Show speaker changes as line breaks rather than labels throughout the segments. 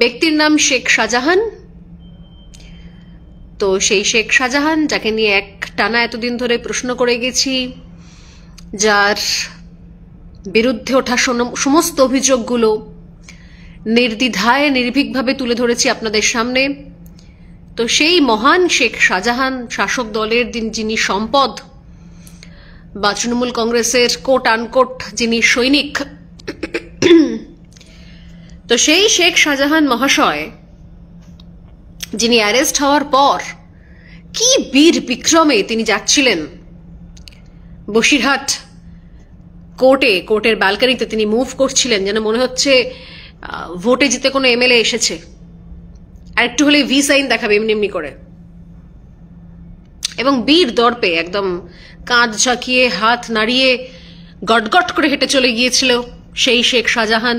ব্যক্তির নাম শেখ শাহজাহান। তো সেই শেখ শাহজাহান যাকে নিয়ে এক টানা এতদিন ধরে প্রশ্ন করে গেছি, যার বিরুদ্ধে ওঠা সমস্ত অভিযোগগুলো নির্দ্বিধায় নির্ভীকভাবে তুলে ধরেছি আপনাদের সামনে। তো সেই মহান শেখ শাহজাহান, শাসক দলের যিনি সম্পদ বা তৃণমূল কংগ্রেসের কোট আনকোট যিনি সৈনিক, তো সেই শেখ শাহজাহান মহাশয় যিনি অ্যারেস্ট হওয়ার পর কি বীর বিক্রমে তিনি যাচ্ছিলেন বসিরহাট কোর্টের ব্যালকনিতে তিনি মুভ করছিলেন, যেন মনে হচ্ছে ভোটে জিতে কোনো এমএলএ এসেছে, আর একটু হলে ভি সাইন দেখাবে এমনি এমনি করে, এবং বীর দর্পে একদম কাঁধ ঝাঁকিয়ে হাত নাড়িয়ে গটগট করে হেঁটে চলে গিয়েছিল সেই শেখ শাহজাহান,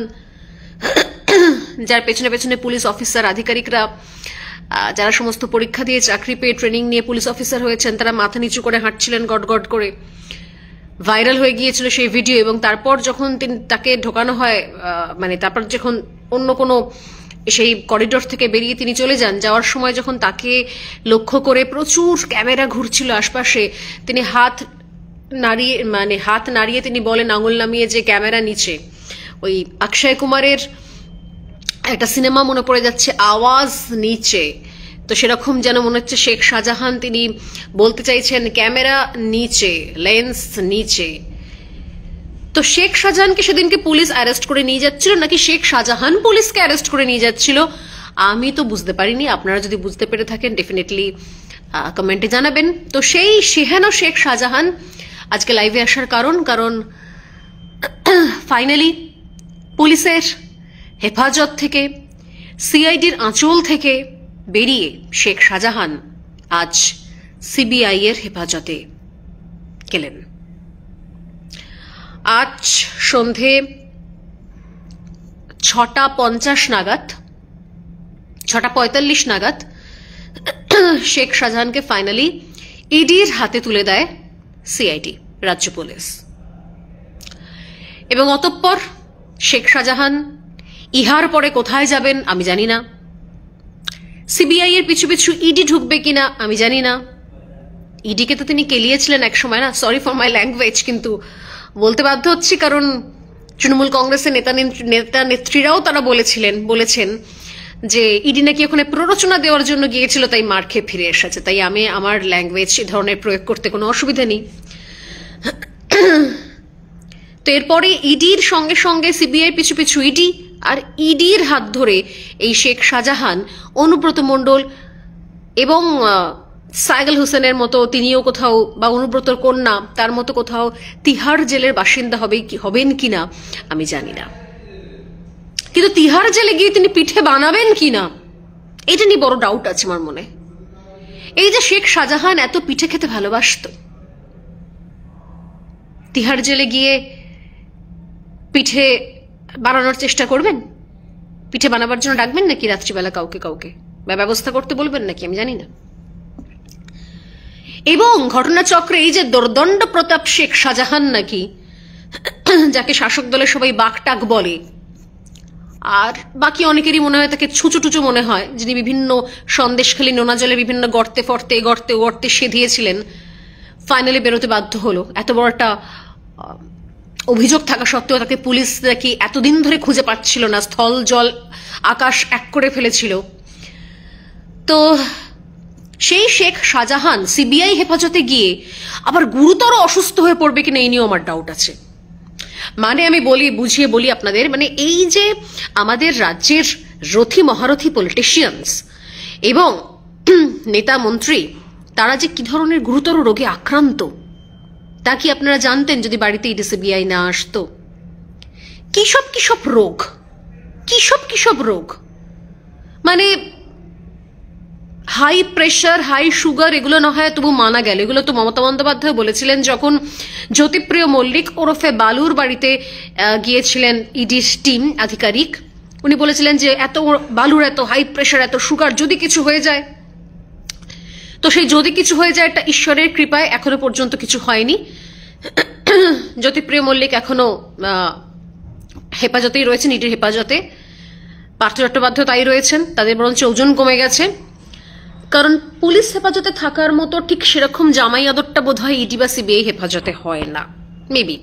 যার পেছনে পেছনে পুলিশ অফিসার আধিকারিকরা, যারা সমস্ত পরীক্ষা দিয়ে চাকরি পেয়ে ট্রেনিং নিয়ে পুলিশ অফিসার হয়েছেন, তারা মাথা নিচু করে হাঁটছিলেন গটগট করে। ভাইরাল হয়ে গিয়েছিল সেই ভিডিও, এবং তারপর যখন তাকে ঢোকানো হয়, মানে তারপর যখন অন্য কোনো সেই করিডোর থেকে বেরিয়ে তিনি চলে যান, যাওয়ার সময় যখন তাকে লক্ষ্য করে প্রচুর ক্যামেরা ঘুরছিল আশপাশে, তিনি হাত নাড়িয়ে তিনি বলেন আঙুল নামিয়ে যে ক্যামেরা নিচে। ওই অক্ষয় কুমারের একটা সিনেমা মনে পড়ে যাচ্ছে আওয়াজ নিচে, তো সেরকম যেন মনে হচ্ছে শেখ শাহজাহান তিনি বলতে চাইছেন ক্যামেরা নিচে, লেন্স নিচে। তো শেখ শাহজাহানকে সেদিনকে পুলিশ অ্যারেস্ট করে নিয়ে যাচ্ছিল নাকি শেখ শাহজাহান পুলিশকে অ্যারেস্ট করে নিয়ে যাচ্ছিল আমি তো বুঝতে পারিনি। আপনারা যদি বুঝতে পেরে থাকেন ডেফিনেটলি কমেন্টে জানাবেন। তো সেই সেহেনো শেখ শাহজাহান আজকে লাইভে আসার কারণ ফাইনালি পুলিশের হেফাজত থেকে, সিআইডির আঁচল থেকে বেরিয়ে শেখ শাহজাহান আজ সিবিআই এর হেফাজতে গেলেন। আজ সন্ধে 6:50 নাগাদ, 6:45 নাগাদ শেখ শাহজাহানকে ফাইনালি ইডির হাতে তুলে দেয় সিআইডি, রাজ্য পুলিশ। এবং অতঃপর শেখ শাহজাহান ইহার পরে কোথায় যাবেন আমি জানি না, সিবিআই এর পিছু পিছু ইডি ঢুকবে কিনা আমি জানি না। ইডিকে তো তিনি কেলিয়েছিলেন এক সময়, না, সরি ফর মাই ল্যাঙ্গুয়েজ, কিন্তু বলতে বাধ্য হচ্ছি কারণ তৃণমূল কংগ্রেসের নেতা নেত্রীরাও তারা বলেছেন যে ইডি নাকি ওখানে প্ররোচনা দেওয়ার জন্য গিয়েছিল, তাই মার খেয়ে ফিরে এসেছে। তাই আমি আমার ল্যাঙ্গুয়েজ এ ধরনের প্রয়োগ করতে কোনো অসুবিধা নেই। তো এরপরে ইডির সঙ্গে সঙ্গে সিবিআই পিছু পিছু ইডি, আর ইডির হাত ধরে এই শেখ শাহজাহান, অনুব্রত মণ্ডল এবং সাইগল হোসেনের মতো তিনিও কোথাও, বা অনুব্রতর কন্যা তার মতো কোথাও তিহার জেলের বাসিন্দা হবেন কিনা আমি জানি না, কিন্তু তিহার জেলে গিয়ে তিনি পিঠে বানাবেন কিনা এটা নিয়ে বড় ডাউট আছে আমার মনে। এই যে শেখ শাহজাহান এত পিঠে খেতে ভালোবাসত, তিহার জেলে গিয়ে পিঠে বানানোর চেষ্টা করবেন? পিঠে বানাবার জন্য ডাকবেন নাকি রাত্রিবেলা কাউকে বা ব্যবস্থা করতে বলবেন নাকি আমি জানি না। এবং ঘটনাচক্রে এই যে দোর্দণ্ড প্রতাপ শেখ শাহজাহান নাকি, যাকে শাসক দলের সবাই বাকটাক বলে, আর বাকি অনেকেরই মনে হয় তাকে ছুচু মনে হয়, যিনি বিভিন্ন সন্দেশখালী নোনা জলে বিভিন্ন গর্তে সেধিয়েছিলেন, ফাইনালি বেরোতে বাধ্য হলো। এত বড় একটা অভিযোগ থাকা সত্ত্বেও তাকে পুলিশ নাকি এতদিন ধরে খুঁজে পাচ্ছিল না, স্থল জল আকাশ এক করে ফেলেছিল। তো সেই শেখ শাহজাহান সিবিআই হেফাজতে গিয়ে আবার গুরুতর অসুস্থ হয়ে পড়বে কিনা এই নিয়েও আমার ডাউট আছে। মানে আমি বুঝিয়ে বলি আপনাদের, মানে এই যে আমাদের রাজ্যের রথী মহারথী পলিটিশিয়ানস এবং নেতা মন্ত্রী, তারা যে কি ধরনের গুরুতর রোগে আক্রান্ত তা কি আপনারা জানতেন যদি বাড়িতে ইডি সিবিআই না আসতো? কিসব রোগ, মানে হাই প্রেশার, হাই সুগার, এগুলো না হয় তবু মানা গেল। এগুলো তো মমতা বন্দ্যোপাধ্যায় বলেছিলেন যখন জ্যোতিপ্রিয় মল্লিক ওরফে বালুর বাড়িতে গিয়েছিলেন ইডির টিম আধিকারিক। উনি বলেছিলেন যে এত বালুর এত হাই প্রেশার, এত সুগার, যদি কিছু হয়ে যায়। তো সেই যদি কিছু হয়ে যায় একটা ঈশ্বরের কৃপায় এখনো পর্যন্ত কিছু হয়নি। জ্যোতিপ্রিয় মল্লিক এখনো হেফাজতেই রয়েছেন, ইডির হেফাজতে। পার্থ চট্টোপাধ্যায় তাই রয়েছেন, তাদের বরঞ্চ ওজন কমে গেছে। কারণ পুলিশ হেফাজতে থাকার মতো ঠিক সেরকম জামাই আদরটা বোধ হয় ইডি বা সিবিআই হেফাজতে হয় না, মেবি।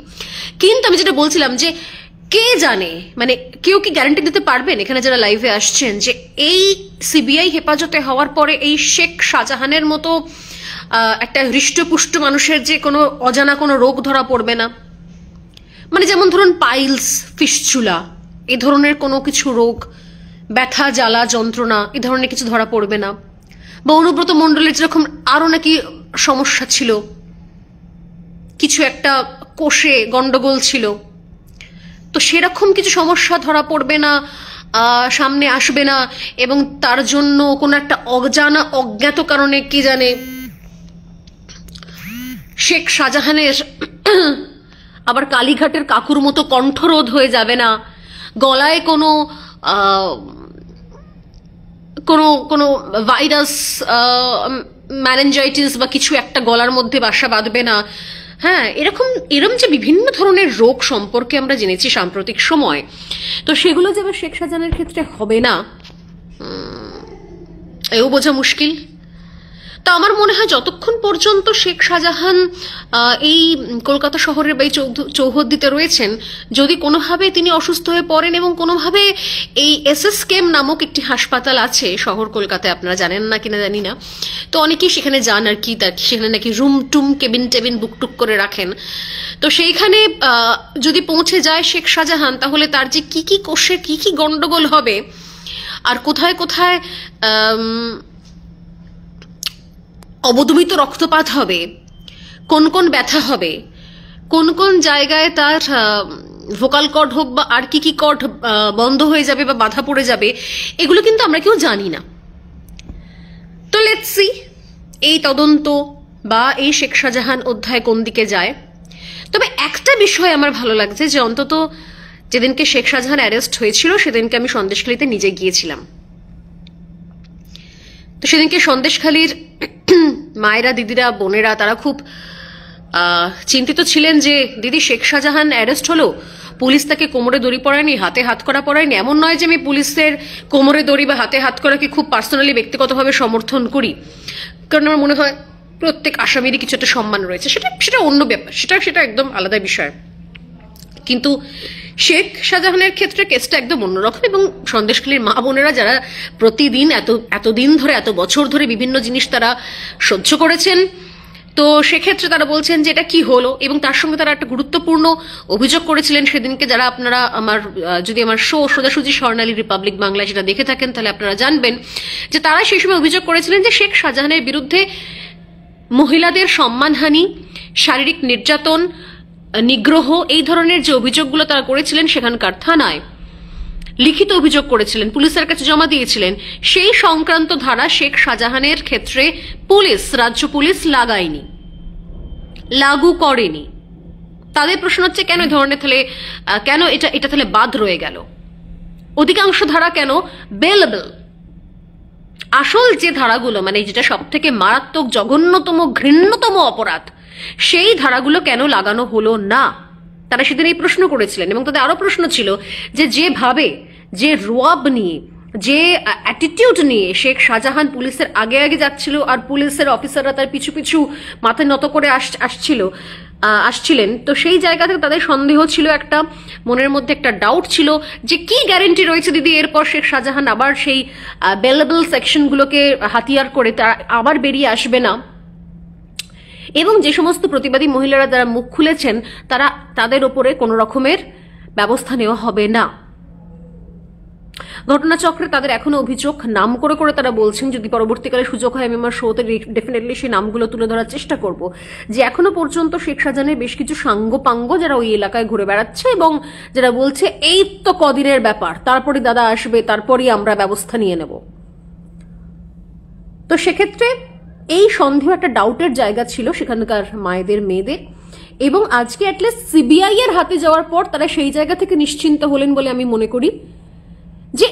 কিন্তু আমি যেটা বলছিলাম যে কে জানে, মানে কেউ কি গ্যারান্টি দিতে পারবেন এখানে যারা লাইভে আসছেন যে এই সিবিআই হেফাজতে হওয়ার পরে এই শেখ শাহজাহানের মতো একটা হৃষ্টপুষ্ট মানুষের যে কোনো অজানা কোনো রোগ ধরা পড়বে না? মানে যেমন ধরুন পাইলস, ফিসচুলা, এই ধরনের কোনো কিছু রোগ, ব্যথা, জ্বালা, যন্ত্রণা, এই ধরনের কিছু ধরা পড়বে না? বা অনুব্রত মণ্ডলের যেরকম আরো নাকি সমস্যা ছিল, কিছু একটা কোষে গন্ডগোল ছিল, তো সেরকম কিছু সমস্যা ধরা পড়বে না, সামনে আসবে না, এবং তার জন্য কোনো একটা অজানা অজ্ঞাত কারণে কি জানে শেখ শাহজাহানের আবার কালীঘাটের কাকুর মতো কণ্ঠরোধ হয়ে যাবে না, গলায় কোনো কোনো কোনো ভাইরাস, ম্যানেঞ্জাইটিস বা কিছু একটা গলার মধ্যে বাসা বাঁধবে না। হ্যাঁ, এরকম যে বিভিন্ন ধরনের রোগ সম্পর্কে আমরা জেনেছি সাম্প্রতিক সময়, তো সেগুলো যে আবার শেখ শাহজাহানের ক্ষেত্রে হবে না এও বোঝা মুশকিল। তা আমার মনে হয় যতক্ষণ পর্যন্ত শেখ শাহজাহান এই কলকাতা শহরের বা এই চৌহদ্দিতে রয়েছেন, যদি কোনোভাবে তিনি অসুস্থ হয়ে পড়েন এবং কোনোভাবে এই SSKM নামক একটি হাসপাতাল আছে শহর কলকাতায়, আপনারা জানেন না কিনা জানি না, তো অনেকেই সেখানে যান আর কি, সেখানে নাকি রুম টুম কেবিন টেবিন বুকটুক করে রাখেন। তো সেইখানে যদি পৌঁছে যায় শেখ শাহজাহান, তাহলে তার যে কি কি কোষে কি কি গন্ডগোল হবে, আর কোথায় কোথায় অবদমিত রক্তপাত হবে, কোন কোন ব্যথা হবে, কোন কোন জায়গায় তার ভোকাল কর্ড হোক বা আর কি কি কর্ড বন্ধ হয়ে যাবে বা বাধা পড়ে যাবে, এগুলো কিন্তু আমরা কেউ জানি না। তো লেটস সি এই তদন্ত বা এই শেখ শাহজাহান অধ্যায় কোন দিকে যায়। তবে একটা বিষয় আমার ভালো লাগছে যে অন্তত যেদিনকে শেখ শাহজাহান অ্যারেস্ট হয়েছিল সেদিনকে আমি সন্দেশখালীতে নিজে গিয়েছিলাম। তো সেদিনকে সন্দেশখালীর মায়েরা, দিদিরা, বোনেরা তারা খুব চিন্তিত ছিলেন যে দিদি শেখ শাহজাহান অ্যারেস্ট হলো, পুলিশ তাকে কোমরে দড়ি পরায়নি, হাতে হাত করা পরায়নি। এমন নয় যে আমি পুলিশের কোমরে দড়ি বা হাতে হাত করাকে খুব পার্সোনালি ব্যক্তিগতভাবে সমর্থন করি, কারণ আমার মনে হয় প্রত্যেক আসামিরই কিছু একটা সম্মান রয়েছে, সেটা অন্য ব্যাপার, সেটা একদম আলাদা বিষয়। কিন্তু শেখ শাহজাহানের ক্ষেত্রে কেসটা একদম অন্যরকম, এবং সন্দেশখালীর মা বোনেরা যারা প্রতিদিন এতদিন ধরে, এত বছর ধরে বিভিন্ন জিনিস তারা সহ্য করেছেন, তো সেক্ষেত্রে তারা বলছেন যে এটা কি হলো। এবং তার সঙ্গে তারা একটা গুরুত্বপূর্ণ অভিযোগ করেছিলেন সেদিনকে, যারা আপনারা যদি আমার শো সোজাসুজি স্বর্ণালী রিপাবলিক বাংলায় সেটা দেখে থাকেন তাহলে আপনারা জানবেন যে তারা সেই সময় অভিযোগ করেছিলেন যে শেখ শাহজাহানের বিরুদ্ধে মহিলাদের সম্মানহানি, শারীরিক নির্যাতন, নিগ্রহ, এই ধরনের যে অভিযোগগুলো তারা করেছিলেন সেখানকার থানায় লিখিত অভিযোগ করেছিলেন, পুলিশের কাছে জমা দিয়েছিলেন, সেই সংক্রান্ত ধারা শেখ শাহজাহানের ক্ষেত্রে রাজ্য পুলিশ লাগু করেনি। তাদের প্রশ্ন হচ্ছে কেন এই ধরনের, তাহলে কেন এটা তাহলে বাদ রয়ে গেল? অধিকাংশ ধারা কেন বেলেবল? আসল যে ধারাগুলো, মানে যেটা সব থেকে মারাত্মক, জঘন্যতম, ঘৃণ্যতম অপরাধ, সেই ধারাগুলো কেন লাগানো হলো না? তারা সেদিন এই প্রশ্ন করেছিলেন। এবং তাদের আরো প্রশ্ন ছিল যে যেভাবে, যে রোয়াব নিয়ে, যে অ্যাটিটিউড নিয়ে শেখ শাহজাহান পুলিশের আগে আগে যাচ্ছিল আর পুলিশের অফিসাররা তার পিছু পিছু মাথা নত করে আসছিলেন, তো সেই জায়গা থেকে তাদের সন্দেহ ছিল, একটা মনের মধ্যে একটা ডাউট ছিল যে কি গ্যারেন্টি রয়েছে দিদি এরপর শেখ শাহজাহান আবার সেই বেলেবল সেকশনগুলোকে হাতিয়ার করে তারা আবার বেরিয়ে আসবে না, এবং যে সমস্ত প্রতিবাদী মহিলারা যারা মুখ খুলেছেন তাদের ওপরে কোনো রকমের ব্যবস্থা নেওয়া হবে না। ঘটনাচক্রে তাদের এখনো অভিযোগ নাম করে করে তারা বলছেন, যদি পরবর্তীকালে সুযোগ হয় আমি আমার শোতে ডেফিনেটলি সেই নামগুলো তুলে ধরার চেষ্টা করব, যে এখনো পর্যন্ত শেখ শাহজাহানের বেশ কিছু সাঙ্গপাঙ্গ যারা ওই এলাকায় ঘুরে বেড়াচ্ছে এবং যারা বলছে এই তো কদিনের ব্যাপার, তারপরে দাদা আসবে, তারপরই আমরা ব্যবস্থা নিয়ে নেব। তো সেক্ষেত্রে এই সন্দেহ, একটা ডাউটের জায়গা ছিল সেখানকার মায়েদের, মেয়েদের, এবং আজকে অ্যাটলিস্ট সিবিআই এর হাতে যাওয়ার পর তারা সেই জায়গা থেকে নিশ্চিন্ত হলেন বলে আমি মনে করি যে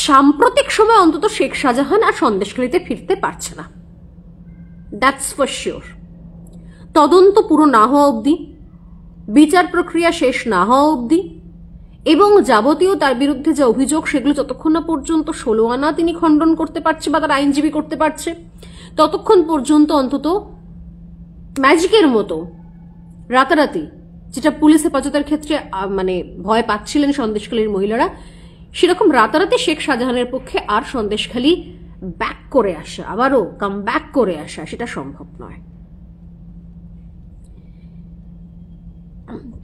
সাম্প্রতিক সময় অন্তত শেখ শাহজাহান আর সন্দেশখালীতে ফিরতে পারছে না। That's for sure. তদন্ত পুরো না হওয়া অবধি, বিচার প্রক্রিয়া শেষ না হওয়া অবধি, এবং যাবতীয় তার বিরুদ্ধে যে অভিযোগ সেগুলো যতক্ষণ না পর্যন্ত 16 আনা তিনি খণ্ডন করতে পারছে বা তার আইনজীবী করতে পারছে, ততক্ষণ পর্যন্ত অন্তত ম্যাজিকের মতো রাতারাতি, যেটা পুলিশ হেফাজতের ক্ষেত্রে মানে ভয় পাচ্ছিলেন সন্দেশখালীর মহিলারা, সেরকম রাতারাতি শেখ শাহজাহানের পক্ষে আর সন্দেশখালী ব্যাক করে আসা, আবারও কাম ব্যাক করে আসা, সেটা সম্ভব নয়।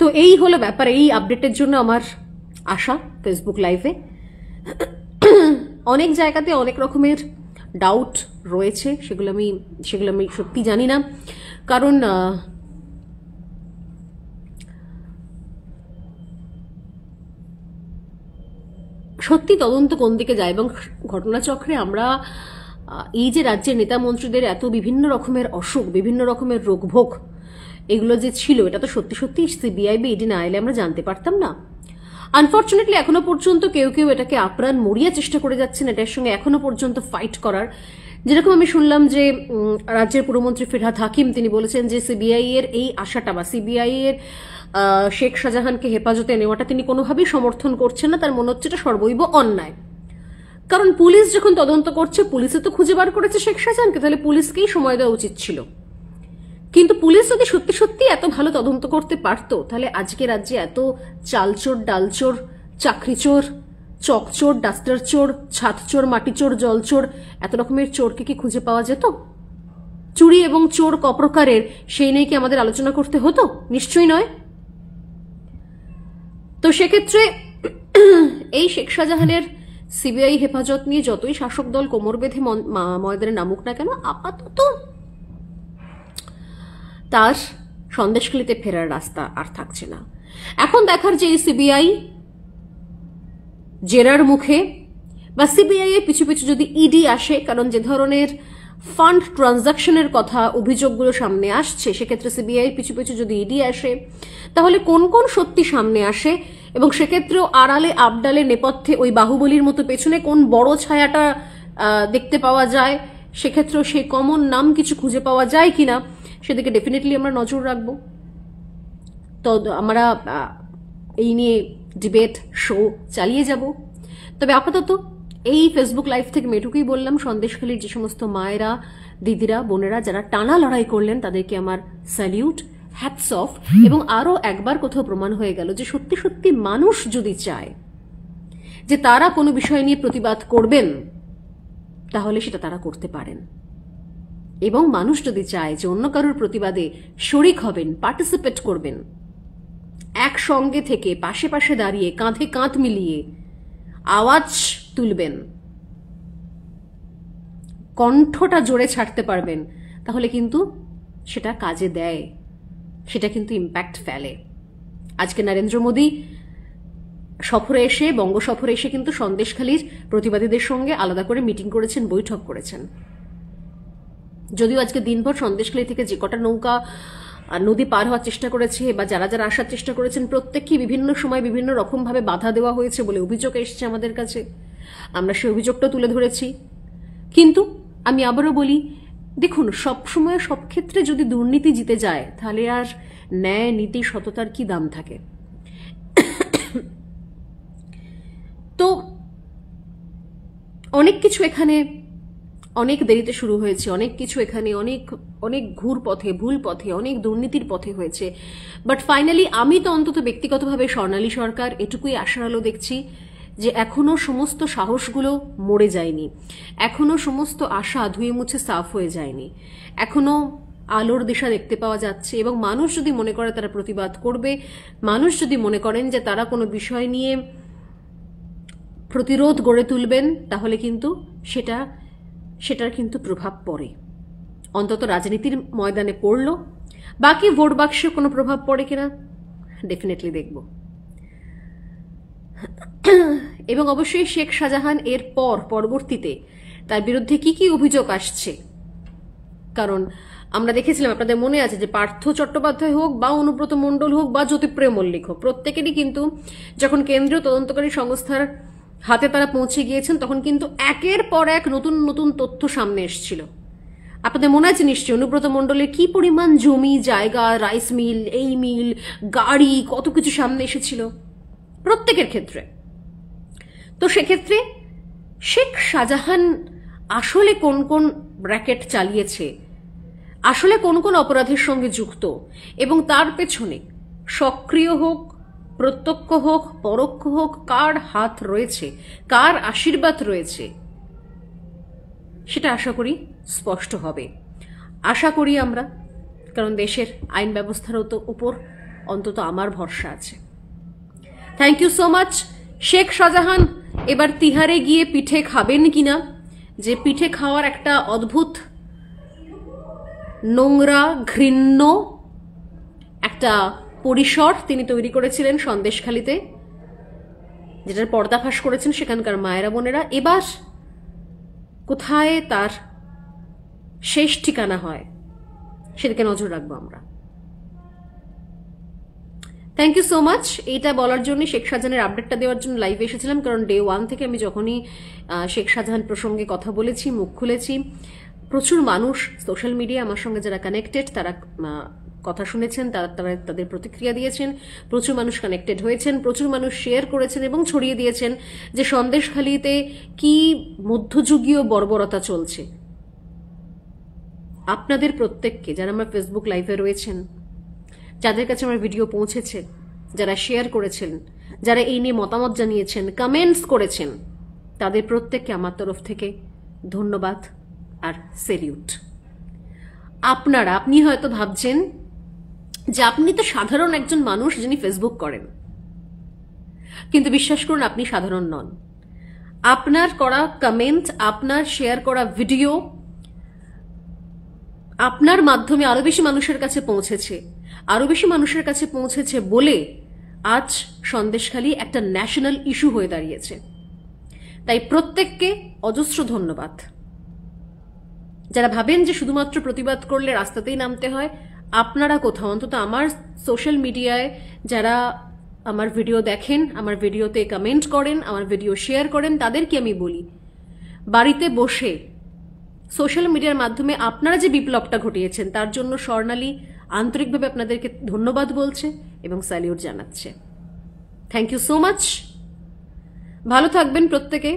তো এই হলো ব্যাপার। এই আপডেটের জন্য আমার আশা ফেসবুক লাইভে। অনেক জায়গাতে অনেক রকমের ডাউট রয়েছে, সেগুলো আমি সত্যি জানি না, কারণ সত্যি তদন্ত কোন দিকে যায়। এবং ঘটনাচক্রে আমরা এই যে রাজ্যের নেতা মন্ত্রীদের এত বিভিন্ন রকমের অসুখ, বিভিন্ন রকমের রোগভোগ, এগুলো যে ছিল, এটা তো সত্যি সত্যি সিবিআই বা ইডি না এলে আমরা জানতে পারতাম না। আনফর্চুনেটলি এখনো পর্যন্ত কেউ কেউ এটাকে আপ্রাণ মরিয়া চেষ্টা করে যাচ্ছেন এটার সঙ্গে এখনো পর্যন্ত ফাইট করার। যেরকম আমি শুনলাম যে রাজ্যের পুরমন্ত্রী ফিরহাদ হাকিম তিনি বলেছেন যে সিবিআই এর এই আশাটা বা সিবিআই এর শেখ শাহজাহানকে হেফাজতে নেওয়াটা তিনি কোনোভাবেই সমর্থন করছেন না। তার মনে হচ্ছে এটা সর্বৈব অন্যায়, কারণ পুলিশ যখন তদন্ত করছে, পুলিশে তো খুঁজে বার করেছে শেখ শাহজাহানকে, তাহলে পুলিশকেই সময় দেওয়া উচিত ছিল। কিন্তু পুলিশ যদি সত্যি সত্যি এত ভালো তদন্ত করতে পারতো, তাহলে আজকে রাজ্যে এত চালচোর, ডালচোর, চাকরিচোর, চকচোর, ডাস্টার চোর, ছাদ চোর, মাটি চোর, জলচোর, এত রকমের চোরকে কি খুঁজে পাওয়া যেত? চুরি এবং চোর কপ্রকারের, সেই নিয়ে কি আমাদের আলোচনা করতে হতো? নিশ্চয়ই নয়। তো সেক্ষেত্রে এই শেখ শাহজাহানের সিবিআই হেফাজত নিয়ে যতই শাসক দল কোমর বেঁধে ময়দানে নামুক না কেন, আপাতত তার সন্দেশখালীতে ফেরার রাস্তা আর থাকছে না। এখন দেখার যে সিবিআই জেরার মুখে বা সিবিআই এর পিছু পিছু যদি ইডি আসে, কারণ যে ধরনের ফান্ড ট্রানজাকশনের কথা অভিযোগগুলো সামনে আসছে, সেক্ষেত্রে সিবিআই পিছু পিছু যদি ইডি আসে, তাহলে কোন কোন সত্যি সামনে আসে এবং সেক্ষেত্রেও আড়ালে আবডালে নেপথ্যে ওই বাহুবলীর মতো পেছনে কোন বড় ছায়াটা দেখতে পাওয়া যায়, সেক্ষেত্রেও সেই কমন নাম কিছু খুঁজে পাওয়া যায় কিনা, সেদিকে ডেফিনেটলি আমরা নজর রাখবো। তো আমরা এই নিয়ে ডিবেট শো চালিয়ে যাব। তবে আপাতত এই ফেসবুক লাইভ থেকে এটুকুই বললাম, সন্দেশখালীর যে সমস্ত মায়েরা, দিদিরা, বোনেরা যারা টানা লড়াই করলেন, তাদেরকে আমার স্যালিউট, হ্যাটস অফ। এবং আরো একবার কোথাও প্রমাণ হয়ে গেল যে সত্যি সত্যি মানুষ যদি চায় যে তারা কোনো বিষয় নিয়ে প্রতিবাদ করবেন, তাহলে সেটা তারা করতে পারেন। এবং মানুষ যদি চায় যে অন্য কারোর প্রতিবাদে শরিক হবেন, পার্টিসিপেট করবেন, একসঙ্গে থেকে পাশে পাশে দাঁড়িয়ে কাঁধে কাঁধ মিলিয়ে আওয়াজ তুলবেন, কণ্ঠটা জোরে ছাড়তে পারবেন, তাহলে কিন্তু সেটা কাজে দেয়, সেটা কিন্তু ইম্প্যাক্ট ফেলে। আজকে নরেন্দ্র মোদী সফরে এসে, বঙ্গ সফরে এসে কিন্তু সন্দেশখালীর প্রতিবাদীদের সঙ্গে আলাদা করে মিটিং করেছেন, বৈঠক করেছেন। যদিও আজকে দিনভর সন্দেশখালী থেকে যে কটা নৌকা নদী পার হওয়ার চেষ্টা করেছে বা যারা যারা আসার চেষ্টা করেছেন, প্রত্যেককে বিভিন্ন সময় বিভিন্ন রকমভাবে বাধা দেওয়া হয়েছে বলে অভিযোগ এসছে আমাদের কাছে। আমরা সেই অভিযোগটা তুলে ধরেছি। কিন্তু আমি আবারও বলি, দেখুন, সব সময় সব ক্ষেত্রে যদি দুর্নীতি জিতে যায়, তাহলে আর ন্যায়, নীতি, সততার কি দাম থাকে? তো অনেক কিছু এখানে অনেক দেরিতে শুরু হয়েছে, অনেক কিছু এখানে অনেক অনেক ঘুর পথে, ভুল পথে, অনেক দুর্নীতির পথে হয়েছে। বাট ফাইনালি আমি তো অন্তত ব্যক্তিগতভাবে স্বর্ণালী সরকার এটুকুই আশার আলো দেখছি যে এখনো সমস্ত সাহসগুলো মরে যায়নি, এখনো সমস্ত আশা ধুয়ে মুছে সাফ হয়ে যায়নি, এখনো আলোর দিশা দেখতে পাওয়া যাচ্ছে। এবং মানুষ যদি মনে করে তারা প্রতিবাদ করবে, মানুষ যদি মনে করেন যে তারা কোনো বিষয় নিয়ে প্রতিরোধ গড়ে তুলবেন, তাহলে কিন্তু সেটার কিন্তু প্রভাব পড়ে, অন্তত রাজনীতির ময়দানে পড়লো। বাকি ভোট বাক্সে কোনো প্রভাব পড়ে কিনা ডেফিনেটলি দেখব। এবং অবশ্যই শেখ শাহজাহান এর পরবর্তীতে তার বিরুদ্ধে কি কি অভিযোগ আসছে, কারণ আমরা দেখেছিলাম, আপনাদের মনে আছে যে পার্থ চট্টোপাধ্যায় হোক বা অনুব্রত মণ্ডল হোক বা জ্যোতিপ্রিয় মল্লিক হোক, প্রত্যেকেরই কিন্তু যখন কেন্দ্রীয় তদন্তকারী সংস্থার হাতে তারা পৌঁছে গিয়েছেন, তখন কিন্তু একের পর এক নতুন নতুন তথ্য সামনে এসেছিল। আপনাদের মনে আছে নিশ্চয়ই অনুব্রত মণ্ডলের কি পরিমাণ জমি জায়গা, রাইস মিল, এই মিল, গাড়ি, কত কিছু সামনে এসেছিল। প্রত্যেকের ক্ষেত্রে। তো সেক্ষেত্রে শেখ শাহজাহান আসলে কোন কোন ব্র্যাকেট চালিয়েছে, আসলে কোন কোন অপরাধের সঙ্গে যুক্ত, এবং তার পেছনে সক্রিয় হোক, প্রত্যক্ষ হোক, পরোক্ষ হোক, কার হাত রয়েছে, কার আশীর্বাদ রয়েছে, সেটা আশা করি স্পষ্ট হবে। আশা করি আমরা, কারণ দেশের আইন ব্যবস্থার উপর অন্তত আমার ভরসা আছে। Thank you so much. Sheikh Shahjahan এবার তিহারে গিয়ে পিঠে খাবেন কিনা, যে পিঠে খাওয়ার একটা অদ্ভুত নোংরা ঘৃণ্য একটা পরিসর তিনি তৈরি করেছিলেন সন্দেশখালিতে, যেটার পর্দাফাশ করেছেন সেখানকার মায়েরা বোনেরা। এবার কোথায় তার শেষ ঠিকানা হয় সেদিকে নজর রাখবো আমরা। Thank you so much. এইটা বলার জন্য, শেখ শাহজাহানের আপডেটটা দেওয়ার জন্য লাইভে এসেছিলাম, কারণ ডে 1 থেকে আমি যখনই শেখ শাহজাহান প্রসঙ্গে কথা বলেছি, মুখ খুলেছি, প্রচুর মানুষ সোশ্যাল মিডিয়া আমার সঙ্গে যারা কানেক্টেড তারা কথা শুনেছেন, তারা তাদের প্রতিক্রিয়া দিয়েছেন, প্রচুর মানুষ কানেক্টেড হয়েছেন, প্রচুর মানুষ শেয়ার করেছেন এবং ছড়িয়ে দিয়েছেন যে সন্দেশখালিতে কি মধ্যযুগীয় বর্বরতা চলছে। আপনাদের প্রত্যেককে, যারা আমার ফেসবুক লাইভে রয়েছেন, যাদের কাছে আমার ভিডিও পৌঁছেছে, যারা শেয়ার করেছেন, যারা এই নিয়ে মতামত জানিয়েছেন, কমেন্টস করেছেন, তাদের প্রত্যেককে আমার তরফ থেকে ধন্যবাদ আর সেলিউট। আপনি হয়তো ভাবছেন যে আপনি তো সাধারণ একজন মানুষ যিনি ফেসবুক করেন, কিন্তু বিশ্বাস করুন আপনি সাধারণ নন। আপনার করা কমেন্ট, আপনার শেয়ার করা ভিডিও আপনার মাধ্যমে আরো বেশি মানুষের কাছে পৌঁছেছে, আরো বেশি মানুষের কাছে পৌঁছেছে বলে আজ সন্দেশখালি একটা ন্যাশনাল ইস্যু হয়ে দাঁড়িয়েছে। তাই প্রত্যেককে অজস্র ধন্যবাদ। যারা ভাবেন যে শুধুমাত্র প্রতিবাদ করলে রাস্তাতেই নামতে হয়, আপনারা কোথাও, অন্তত আমার সোশ্যাল মিডিয়ায় যারা আমার ভিডিও দেখেন, আমার ভিডিওতে কমেন্ট করেন, আমার ভিডিও শেয়ার করেন, তাদেরকে আমি বলি, বাড়িতে বসে সোশ্যাল মিডিয়ার মাধ্যমে আপনারা যে বিপ্লবটা ঘটিয়েছেন তার জন্য স্বর্ণালী আন্তরিকভাবে আপনাদেরকে ধন্যবাদ বলছে এবং স্যালিউট জানাচ্ছে। Thank you so much. ভালো থাকবেন প্রত্যেকে।